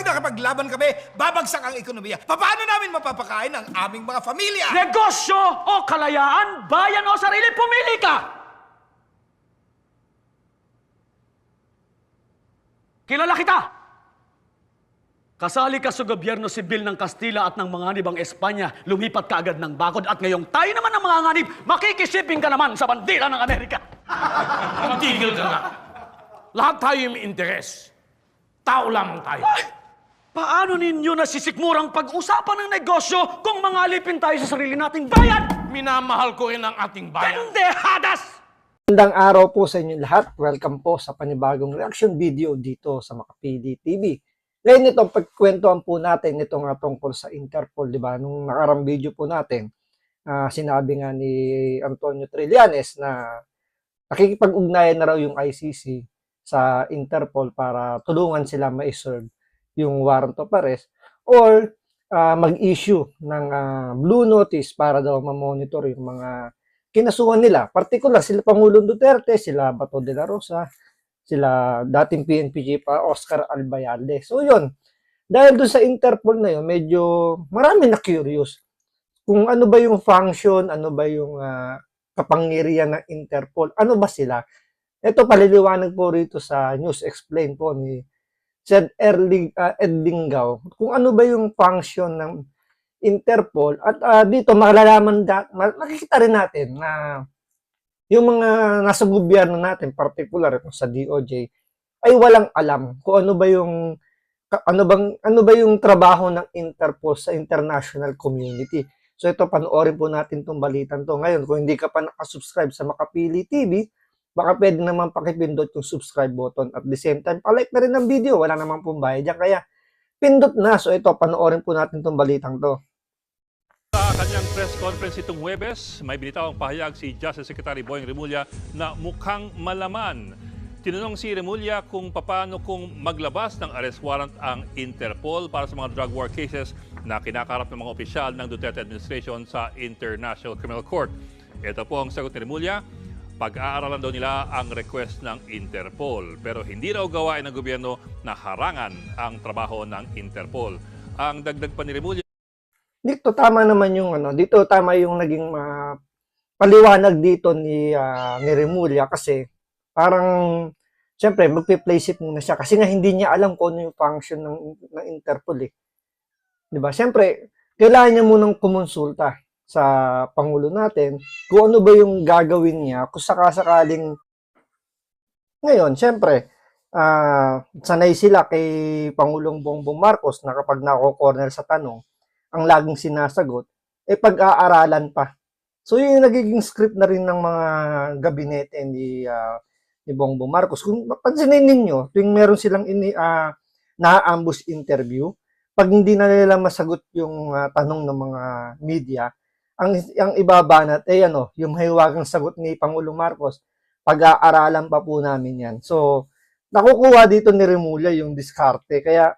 nakipaglaban kami, babagsak ang ekonomiya. Paano namin mapapakain ang aming mga pamilya? Negosyo o kalayaan, bayan o sarili, pumili ka! Kilala kita! Kasali ka sa gobyerno sibil ng Kastila at ng mga nibang Espanya, lumipat ka agad ng bakod at ngayong tayo naman ng mga nganib, makikisiping ka naman sa bandila ng Amerika. Tigil ka nga. Lahat tayo may interes. Tao lamang tayo. Ay! Paano ninyo nasisikmurang pag-usapan ng negosyo kung mangalipin tayo sa sarili nating bayan? Minamahal ko rin ang ating bayan. Kandehadas! Magandang araw po sa inyo lahat. Welcome po sa panibagong reaction video dito sa Makapili TV. Ngayon itong pagkwentuhan po natin itong tungkol sa Interpol, di ba? Nung nakarang video po natin, sinabi nga ni Antonio Trillanes na nakikipag-ugnayan na raw yung ICC sa Interpol para tulungan sila ma-serve yung warrant of arrest or mag-issue ng blue notice para daw ma-monitor yung mga kinasuhan nila. Particular, sila Pangulong Duterte, sila Bato de la Rosa, sila dating PNP chief Oscar Albayalde. So yun, dahil doon sa Interpol na yun, medyo marami na curious kung ano ba yung function, ano ba yung kapangyarihan ng Interpol, ano ba sila. Ito paliliwanag po rito sa News Explain po ni Sir Ed Lingao kung ano ba yung function ng Interpol at dito malalaman makikita rin natin na yung mga nasa gobyerno natin, particular sa DOJ, ay walang alam kung ano ba yung trabaho ng Interpol sa international community. So ito, panoorin po natin tong balitan to. Ngayon, kung hindi ka pa nakasubscribe sa Makapili TV, baka pwede naman pakipindot yung subscribe button at the same time, palike na rin ng video. Wala naman pong bayad dyan, kaya pindot na. So ito, panoorin po natin tong balitang to. Sa kanyang press conference itong Huwebes, may binitawang pahayag si Justice Secretary Boying Remulla na mukhang malaman. Tinanong si Remulla kung paano kung maglabas ng arrest warrant ang Interpol para sa mga drug war cases na kinakarap ng mga opisyal ng Duterte administration sa International Criminal Court. Ito po ang sagot ni Remulla. Pag-aaralan daw nila ang request ng Interpol, pero hindi raw gawain ng gobyerno na harangan ang trabaho ng Interpol. Ang dagdag pa ni Remulla, Dito tama naman yung dito tama yung naging paliwanag dito ni Remulla kasi parang siyempre magpe-place it muna siya kasi nga hindi niya alam kung ano yung function ng Interpol eh. 'Di ba? Siyempre kailangan niya munang kumonsulta sa pangulo natin kung ano ba yung gagawin niya kung sakasakaling ngayon, siyempre sanay sila kay Pangulong Bongbong Marcos na kapag nako-corner sa tanong ang laging sinasagot, pag-aaralan pa. So, yun yung nagiging script na rin ng mga gabinete ni Bongbong Marcos. Kung pansinin ninyo, tuwing meron silang na-ambush interview, pag hindi na nila masagot yung tanong ng mga media, ang ibabanat, yung mahiwagang sagot ni Pangulong Marcos, pag-aaralan pa po namin yan. So, nakukuha dito ni Remulla yung diskarte. Kaya,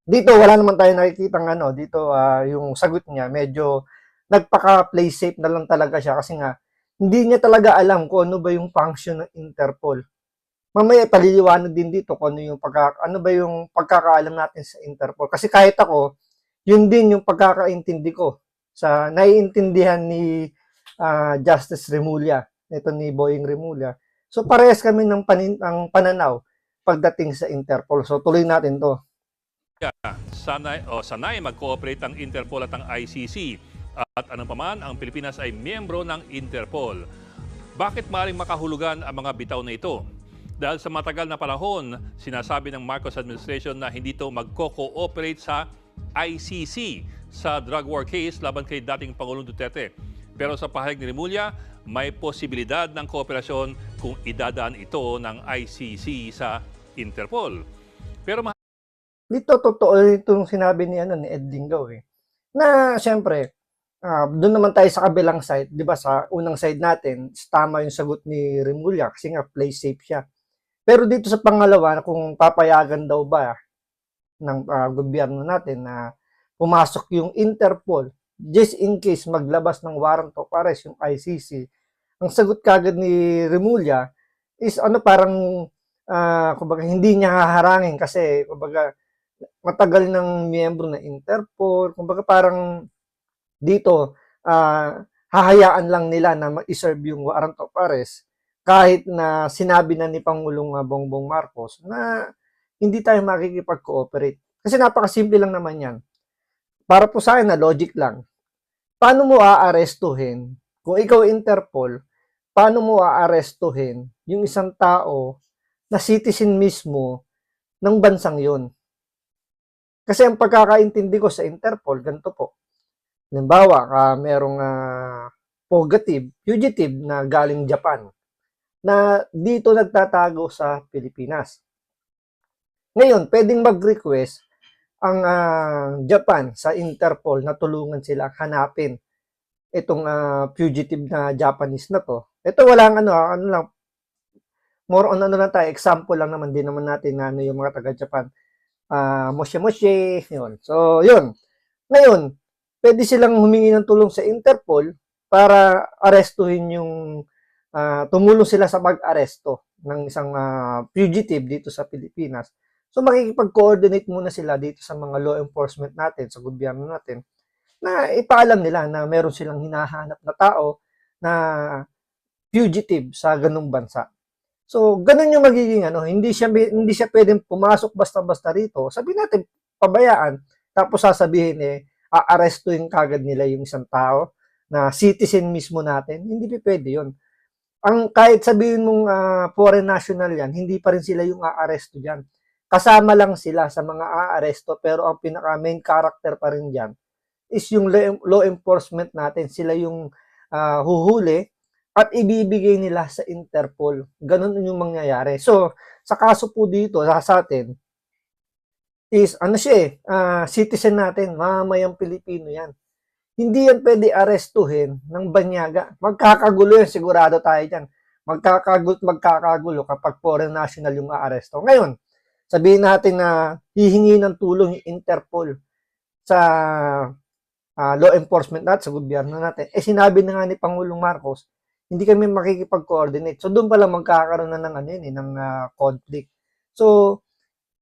dito wala naman tayo nakikitang dito yung sagot niya medyo nagpaka-play safe na lang talaga siya kasi nga hindi niya talaga alam kung ano ba yung function ng Interpol. Mamaya paliliwanag din dito kung ano ba yung pagkakaalam natin sa Interpol kasi kahit ako yun din yung pagkakaintindi ko sa naiintindihan ni Justice Remulla, ito ni Boying Remulla. So parehas kami ng pananaw pagdating sa Interpol. So tuloy natin to. sanay mag-cooperate ang Interpol at ang ICC. At anong paman, ang Pilipinas ay miyembro ng Interpol. Bakit maaaring makahulugan ang mga bitaw na ito? Dahil sa matagal na panahon, sinasabi ng Marcos administration na hindi ito magko-cooperate sa ICC sa drug war case laban kay dating Pangulong Duterte. Pero sa pahayag ni Remulla, may posibilidad ng kooperasyon kung idadaan ito ng ICC sa Interpol. Pero Dito totoo itong sinabi ni Ed Lingao na siyempre doon naman tayo sa kabilang side, 'di ba? Sa unang side natin, tama yung sagot ni Remulla kasi nga play safe siya. Pero dito sa pangalawa, kung papayagan daw ba ng gobyerno natin na pumasok yung Interpol just in case maglabas ng warrant of arrest yung ICC, ang sagot kagad ni Remulla is parang kumbaga hindi niya haharangin kasi kumbaga matagal ng miyembro ng Interpol. Kumbaga parang dito, hahayaan lang nila na ma-serve yung warrant of arrest kahit na sinabi na ni Pangulong Bongbong Marcos na hindi tayo makikipag-cooperate. Kasi napakasimple lang naman yan. Para po sa akin na logic lang. Paano mo aarestuhin? Kung ikaw Interpol, paano mo aarestuhin yung isang tao na citizen mismo ng bansang yon? Kasi ang pagkakaintindi ko sa Interpol, ganito po. Halimbawa, merong fugitive na galing Japan na dito nagtatago sa Pilipinas. Ngayon, pwedeng mag-request ang Japan sa Interpol na tulungan sila hanapin itong fugitive na Japanese na to. Ito walang ano lang, more on ano lang tayo, example lang naman, din naman natin na yung mga taga-Japan. Moshe, yun. So, yun. Ngayon, pwede silang humingi ng tulong sa Interpol para arestuhin yung tumulong sila sa pag-aresto ng isang fugitive dito sa Pilipinas. So, makikipag-coordinate muna sila dito sa mga law enforcement natin, sa gobyerno natin, na ipaalam nila na meron silang hinahanap na tao na fugitive sa ganung bansa. So, ganun yung magiging hindi siya pwedeng pumasok basta-basta rito. Sabihin natin, pabayaan, tapos sasabihin aarestuhin kagad nila yung isang tao na citizen mismo natin. Hindi pwede yun. Kahit sabihin mong foreign national yan, hindi pa rin sila yung aaresto diyan. Kasama lang sila sa mga aaresto, pero ang pinaka main character pa rin diyan is yung law enforcement natin. Sila yung huhuli at ibibigay nila sa Interpol. Ganun yung mangyayari. So, sa kaso po dito, sa atin, is, citizen natin, mamamayang Pilipino yan. Hindi yan pwede arestuhin ng banyaga. Magkakagulo yan, sigurado tayo dyan. Magkakagulo kapag foreign national yung aaresto. Ngayon, sabihin natin na hihingi ng tulong yung Interpol sa law enforcement natin, sa gobyerno natin. Sinabi na nga ni Pangulong Marcos, hindi kami makikipag-coordinate. So, doon pala magkakaroon na ng conflict. So,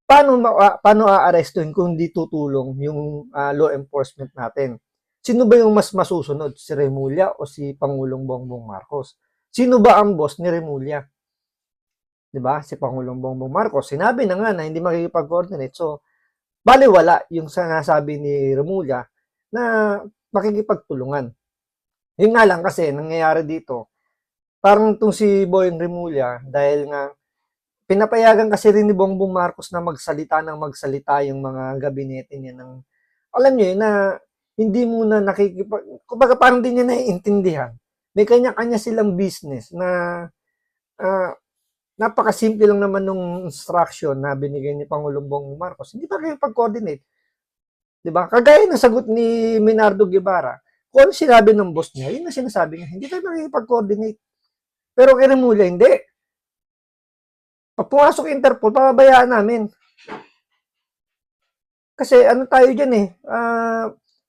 paano aarestuhin kung hindi tutulong yung law enforcement natin? Sino ba yung mas masusunod? Si Remulla o si Pangulong Bongbong Marcos? Sino ba ang boss ni Remulla? 'Di ba? Si Pangulong Bongbong Marcos. Sinabi na nga na hindi makikipag-coordinate. So, baliwala yung sinasabi ni Remulla na makikipagtulungan. Yun nga lang kasi nangyayari dito, parang itong si Boying Remulla, dahil nga pinapayagan kasi rin ni Bongbong Marcos na magsalita yung mga gabinete niya ng, alam niyo yun, na hindi muna kumbaga parang di niya naiintindihan. May kanya-kanya silang business na napakasimple lang naman nung instruction na binigay ni Pangulong Bongbong Marcos. Hindi pa kayo pag-coordinate. Diba? Kagaya ng sagot ni Minardo Guevara, kung ano sinabi ng boss niya, yun na sinasabi niya, hindi tayo makikipag-coordinate. Pero kay Remulla, hindi. Pag pumasok Interpol, pababayaan namin. Kasi tayo dyan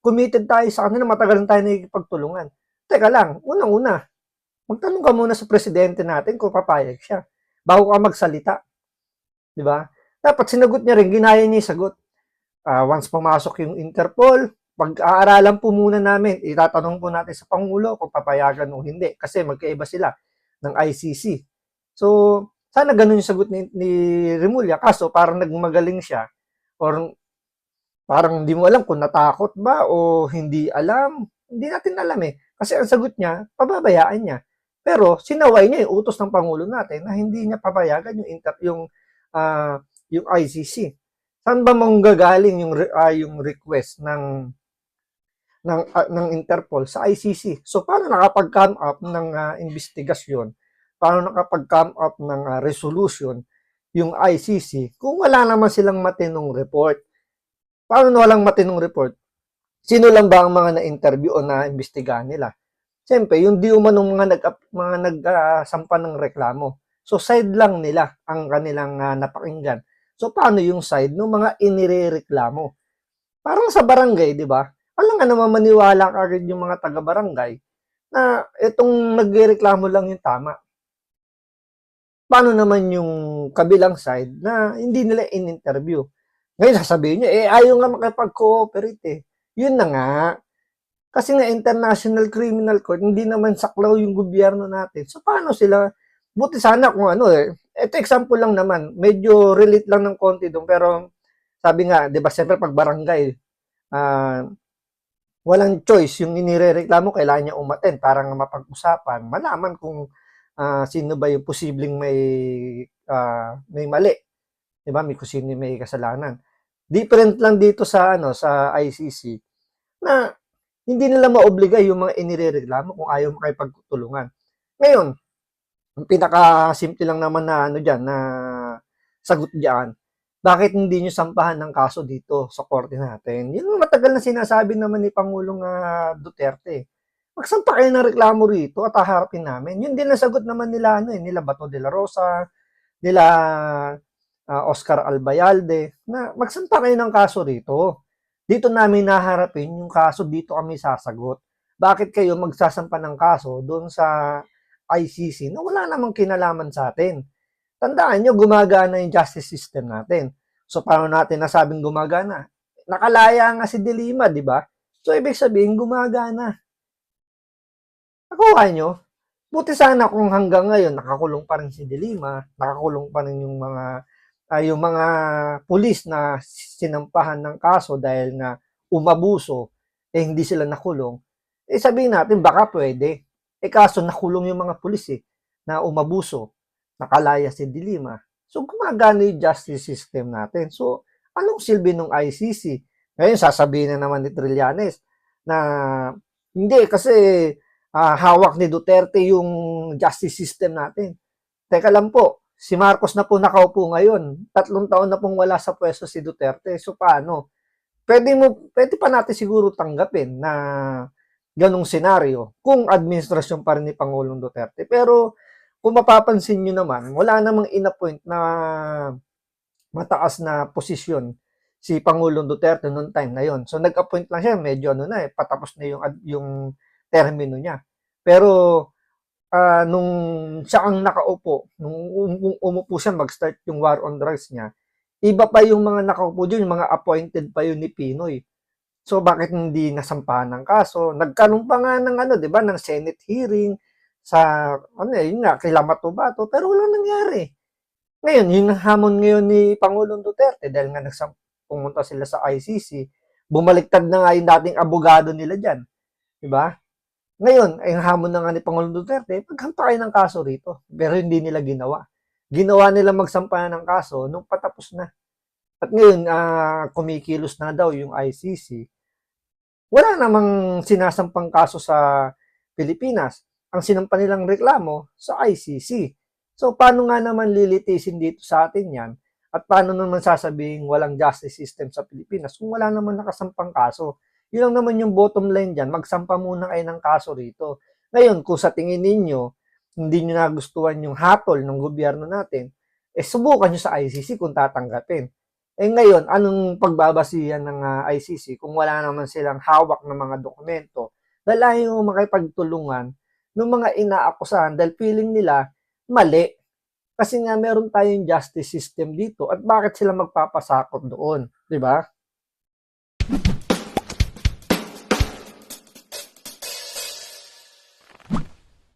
committed tayo sa kanila, matagal na tayo nakikipagtulungan. Teka lang, unang-una, magtanong ka muna sa presidente natin kung papayag siya bago ka magsalita. Di ba? Dapat sinagot niya rin, ginaya niya yung sagot. Once pumasok yung Interpol, pag-aaralan po muna namin, itatanong po natin sa Pangulo kung papayagan o hindi. Kasi magkaiba sila ng ICC. So, sana ganun yung sagot ni Remulla. Kaso, parang nagmagaling siya or parang hindi mo alam kung natakot ba o hindi alam. Hindi natin alam Kasi ang sagot niya, pababayaan niya. Pero sinaway niya yung utos ng Pangulo natin na hindi niya papayagan yung ICC. Saan ba manggagaling yung request ng Interpol sa ICC? So paano nakapag-come up ng investigasyon? Paano nakapag-come up ng resolution yung ICC kung wala naman silang matinong report? Paano walang matinong report? Sino lang ba ang mga na-interview o na-imbestigahan nila? Siyempre, yung di umanong mga nagsampa ng reklamo. So, side lang nila ang kanilang napakinggan. So, paano yung side ng mga inirereklamo? Parang sa barangay, di ba? Alam nga naman maniwala kagad yung mga taga-barangay na itong nagrereklamo lang yung tama. Paano naman yung kabilang side na hindi nila in-interview? Ngayon sasabihin niyo, ayaw nga makipag-cooperate eh. Yun na nga. Kasi nga International Criminal Court, hindi naman saklaw yung gobyerno natin. So paano sila, buti sana kung ano eh. Ito example lang naman, medyo relate lang ng konti doon. Pero sabi nga, di ba siyempre pag barangay, walang choice. Yung inirereklamo, kailangan niya umaten para nga mapag-usapan. Malaman kung sino ba yung posibleng may mali. Di ba? Kung sino may kasalanan. Different lang dito sa sa ICC na hindi nila maobliga yung mga inirereklamo kung ayaw makipagtulungan. Ngayon, ang pinaka-simple lang naman na diyan na sagot diyan, bakit hindi nyo sampahan ng kaso dito sa korte natin? Yun ang matagal na sinasabi naman ni Pangulong Duterte. Magsampa kayo ng reklamo rito at haharapin namin. Yun din ang sagot naman nila nila Bato de la Rosa, nila Oscar Albayalde, na magsampa kayo ng kaso rito. Dito namin naharapin yung kaso, dito kami sasagot. Bakit kayo magsasampa ng kaso doon sa ICC na wala namang kinalaman sa atin? Tandaan nyo, gumagana yung justice system natin. So, paano natin nasabing gumagana? Nakalaya nga si De Lima, di ba? So, ibig sabihin, gumagana. Nakuha nyo? Buti sana kung hanggang ngayon, nakakulong pa rin si De Lima, nakakulong pa rin yung mga pulis na sinampahan ng kaso dahil nga umabuso, hindi sila nakulong, sabihin natin, baka pwede. Kaso nakulong yung mga pulis na umabuso, nakalaya si De Lima. So, gumagana yung justice system natin. So, anong silbi ng ICC? Ngayon, sasabihin na naman ni Trillanes na hindi, kasi hawak ni Duterte yung justice system natin. Teka lang po, si Marcos na po nakaupo ngayon. 3 taon na pong wala sa pwesto si Duterte. So, paano? Pwede pa natin siguro tanggapin na ganong senaryo kung administrasyon pa rin ni Pangulong Duterte. Pero, kung mapapansin nyo naman, wala namang inappoint na mataas na posisyon si Pangulong Duterte noong time na yon. So, nag-appoint lang siya, medyo patapos na yung termino niya. Pero, nung siya ang nakaupo, nung umupo siya mag-start yung war on drugs niya, iba pa yung mga nakaupo dyan, yung mga appointed pa yun ni Pinoy. So, bakit hindi nasampahan ng kaso? Nagkaroon pa nga ng di ba, ng Senate hearing sa, yun nga, kay Bato, pero wala nangyari. Ngayon, yung hamon ngayon ni Pangulong Duterte, dahil nga pumunta sila sa ICC, bumaliktad na nga yung dating abogado nila dyan. Diba? Ngayon, ay hamon na nga ni Pangulong Duterte, maghampa kayo ng kaso rito. Pero hindi nila ginawa. Ginawa nila magsampahan ng kaso nung patapos na. At ngayon, kumikilos na daw yung ICC. Wala namang sinasampang kaso sa Pilipinas. Ang sinampa nilang reklamo sa ICC. So, paano nga naman lilitisin dito sa atin yan? At paano naman sasabihin walang justice system sa Pilipinas kung wala naman nakasampang kaso? Yun lang naman yung bottom line dyan. Magsampa muna kayo ng kaso rito. Ngayon, kung sa tingin ninyo, hindi nyo nagustuhan yung hatol ng gobyerno natin, subukan nyo sa ICC kung tatanggapin. Ngayon, anong pagbabasihan ng ICC kung wala naman silang hawak ng mga dokumento? Dahil ayaw makipagtulungan ng mga inaakusahan dahil feeling nila mali. Kasi nga meron tayong justice system dito at bakit sila magpapasakop doon? Di ba?